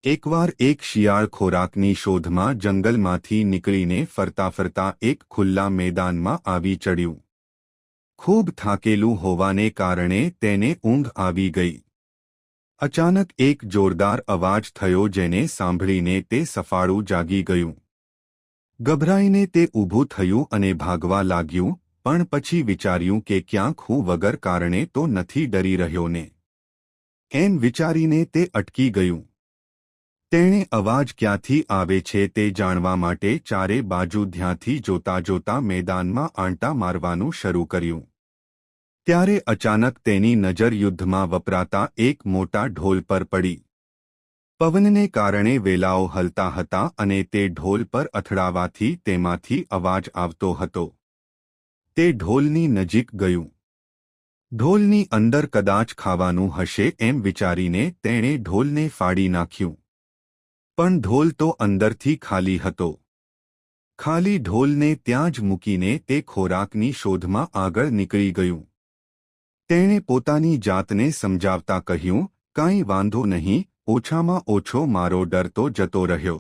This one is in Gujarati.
એકવાર એક શિયાળ ખોરાકની શોધમાં જંગલમાંથી નીકળીને ફરતા ફરતા એક ખુલ્લા મેદાનમાં આવી ચડ્યું. ખૂબ થાકેલું હોવાને કારણે તેને ઊંઘ આવી ગઈ. અચાનક એક જોરદાર અવાજ થયો જેને સાંભળીને તે સફાળું જાગી ગયું. ગભરાઈને તે ઊભું થયું અને ભાગવા લાગ્યું, પણ પછી વિચાર્યું કે ક્યાંક હું વગર કારણે તો નથી ડરી રહ્યો ને. એમ વિચારીને તે અટકી ગયું. તેણે અવાજ ક્યાંથી આવે છે તે જાણવા માટે ચારે બાજુ ધ્યાનથી જોતા જોતા મેદાનમાં આંટા મારવાનું શરૂ કર્યું. ત્યારે અચાનક તેની નજર યુદ્ધમાં વપરાતા એક મોટા ઢોલ પર પડી. પવનને કારણે વેલાઓ હલતા હતા અને તે ઢોલ પર અથડાવાથી તેમાંથી અવાજ આવતો હતો. તે ઢોલની નજીક ગયું. ઢોલની અંદર કદાચ ખાવાનું હશે એમ વિચારીને તેણે ઢોલને ફાડી નાખ્યું. પણ ઢોલ તો અંદરથી ખાલી હતો. ખાલી ઢોલને ત્યાં જ મૂકીને તે ખોરાકની શોધમાં આગળ નીકળી ગયું. તેણે પોતાની જાતને સમજાવતા કહ્યું, કાંઈ વાંધો નહીં, ઓછામાં ઓછો મારો ડર તો જતો રહ્યો.